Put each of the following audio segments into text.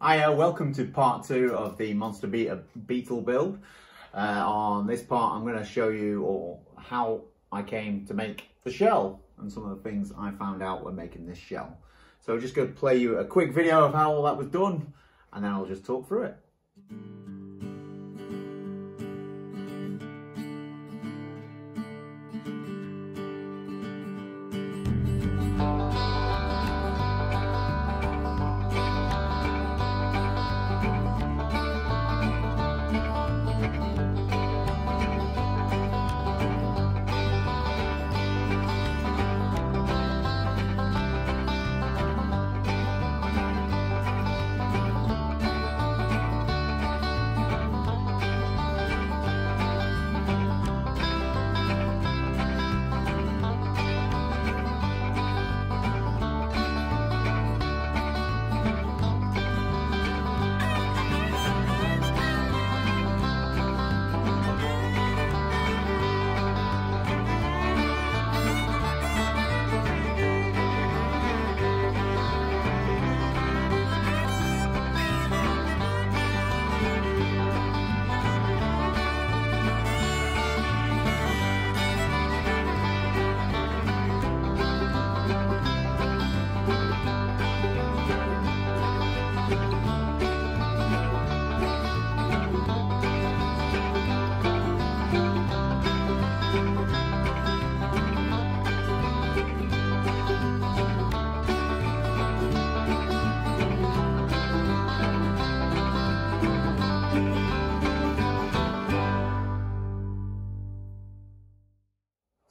Hi, welcome to part 2 of the Monster Beetle build. On this part I'm going to show you how I came to make the shell and some of the things I found out when making this shell. So I'm just going to play you a quick video of how all that was done and then I'll just talk through it.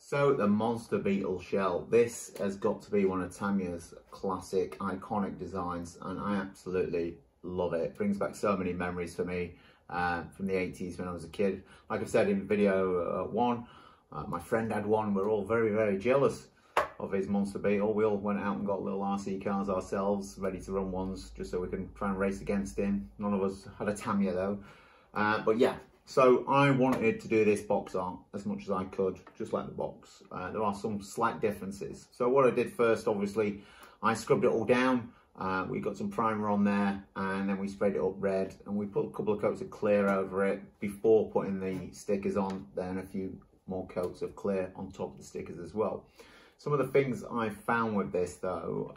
So the Monster Beetle shell, this has got to be one of Tamiya's classic iconic designs and I absolutely love it. It brings back so many memories for me from the 80s when I was a kid. Like I've said in video 1, my friend had one. We're all very jealous of his Monster Beetle. We all went out and got little RC cars ourselves, ready to run ones just so we can try and race against him. None of us had a Tamiya though. But yeah. So I wanted to do this box art as much as I could, just like the box. There are some slight differences. So what I did first, obviously, I scrubbed it all down. We got some primer on there and then we sprayed it up red and we put a couple of coats of clear over it before putting the stickers on, then a few more coats of clear on top of the stickers as well. Some of the things I found with this though,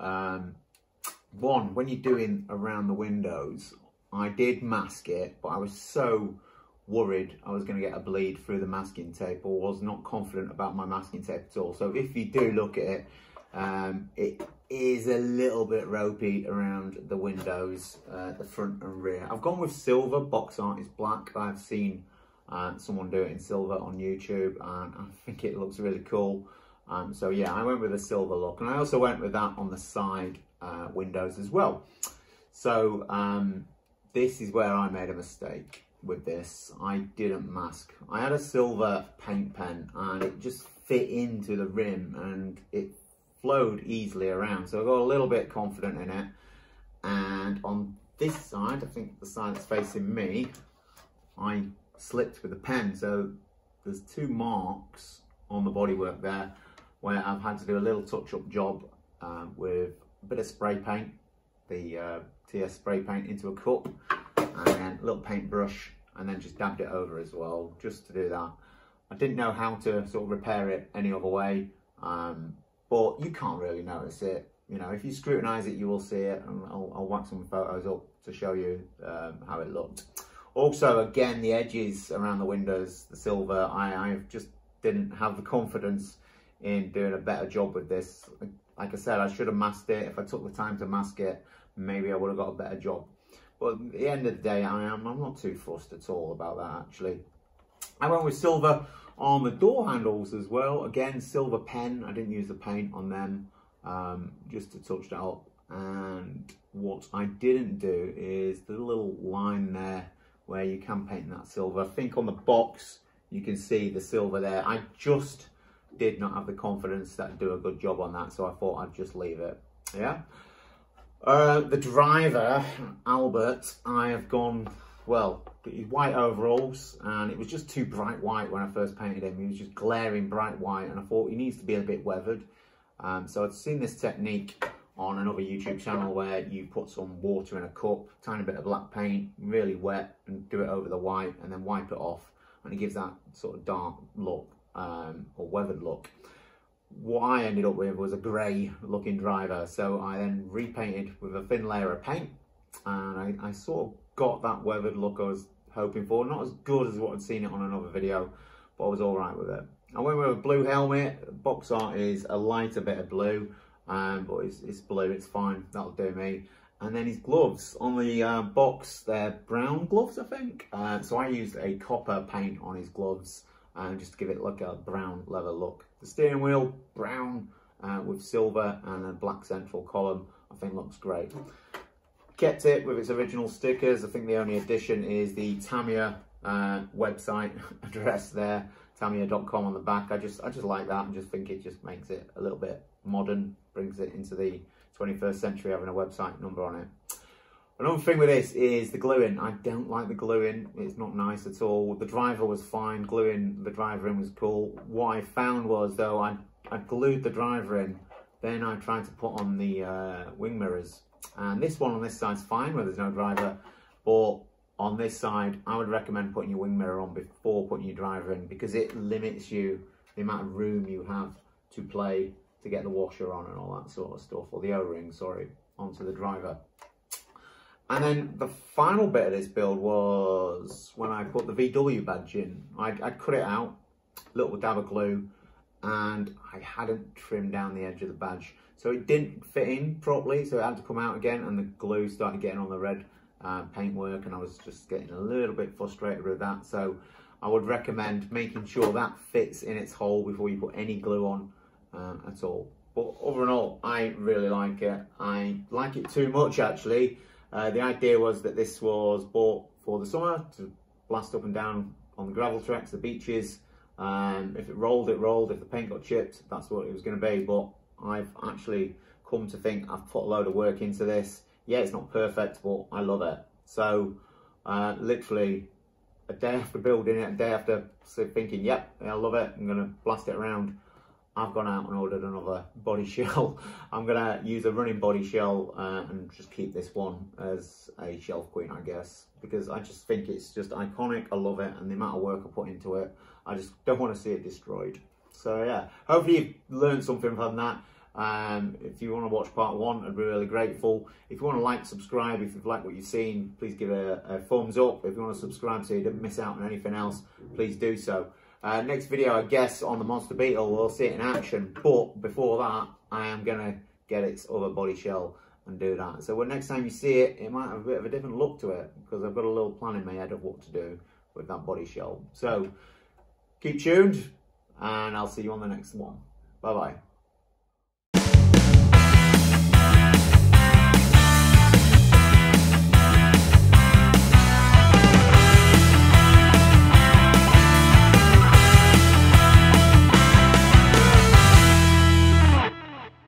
one, when you're doing around the windows, I did mask it, but I was so worried I was going to get a bleed through the masking tape, or was not confident about my masking tape at all. So if you do look at it, it is a little bit ropey around the windows, the front and rear. I've gone with silver. Box art is black. I've seen someone do it in silver on YouTube and I think it looks really cool. So yeah, I went with a silver look and I also went with that on the side windows as well. So this is where I made a mistake. With this, I didn't mask. I had a silver paint pen and it just fit into the rim and it flowed easily around, so I got a little bit confident in it. And on this side, I think the side that's facing me, I slipped with the pen, so there's 2 marks on the bodywork there where I've had to do a little touch-up job with a bit of spray paint, the TS spray paint, into a cup and then a little paintbrush and then just dabbed it over as well, just to do that. I didn't know how to sort of repair it any other way, but you can't really notice it. You know, if you scrutinize it, you will see it, and I'll whack some photos up to show you how it looked. Also, again, the edges around the windows, the silver, I just didn't have the confidence in doing a better job with this. Like I said, I should have masked it. If I took the time to mask it, maybe I would have got a better job. But at the end of the day, I'm not too fussed at all about that, actually. I went with silver on the door handles as well. Again, silver pen. I didn't use the paint on them, just to touch that up. And what I didn't do is the little line there where you can paint that silver. I think on the box, you can see the silver there. I just did not have the confidence to do a good job on that, so I thought I'd just leave it. Yeah. The driver, Albert, I have gone, well, he's white overalls and it was just too bright white when I first painted him. He was just glaring bright white and I thought he needs to be a bit weathered. So I'd seen this technique on another YouTube channel where you put some water in a cup, tiny bit of black paint, really wet, and do it over the white, and then wipe it off, and it gives that sort of dark look, or weathered look. What I ended up with was a grey looking driver, so I then repainted with a thin layer of paint, and I sort of got that weathered look I was hoping for. Not as good as what I'd seen it on another video, but I was alright with it. I went with a blue helmet. Box art is a lighter bit of blue, but it's blue, it's fine, that'll do me. And then his gloves, on the box, they're brown gloves, I think. So I used a copper paint on his gloves, just to give it like a brown leather look. The steering wheel, brown with silver and a black central column, I think looks great. Kept it with its original stickers. I think the only addition is the Tamiya website address there, Tamiya.com on the back. I just like that, and just think it just makes it a little bit modern, brings it into the 21st century, having a website number on it. Another thing with this is the gluing. I don't like the gluing, it's not nice at all. The driver was fine, gluing the driver in was cool. What I found was, though, I glued the driver in, then I tried to put on the wing mirrors. And this one on this side's fine where there's no driver, but on this side, I would recommend putting your wing mirror on before putting your driver in, because it limits you the amount of room you have to play to get the washer on and all that sort of stuff, or the O-ring, sorry, onto the driver. And then the final bit of this build was when I put the VW badge in. I'd cut it out, little dab of glue, and I hadn't trimmed down the edge of the badge. So it didn't fit in properly, so it had to come out again, and the glue started getting on the red paintwork, and I was just getting a little bit frustrated with that. So I would recommend making sure that fits in its hole before you put any glue on at all. But overall, I really like it. I like it too much, actually. The idea was that this was bought for the summer to blast up and down on the gravel tracks, the beaches. If it rolled, it rolled. If the paint got chipped, that's what it was going to be. But I've actually come to think I've put a load of work into this. Yeah, it's not perfect, but I love it. So literally a day after building it, a day after thinking, yep, I love it, I'm going to blast it around, I've gone out and ordered another body shell. I'm going to use a running body shell and just keep this one as a shelf queen, I guess, because I just think it's just iconic. I love it, and the amount of work I put into it, I just don't want to see it destroyed. So yeah, hopefully you've learned something from that. If you want to watch part 1, I'd be really grateful. If you want to like, subscribe, if you've liked what you've seen, please give it a thumbs up. If you want to subscribe so you don't miss out on anything else, please do so. Next video, I guess, on the Monster Beetle, we'll see it in action. But before that, I am going to get its other body shell and do that. So when next time you see it, it might have a bit of a different look to it, because I've got a little plan in my head of what to do with that body shell. So keep tuned, and I'll see you on the next one. Bye-bye.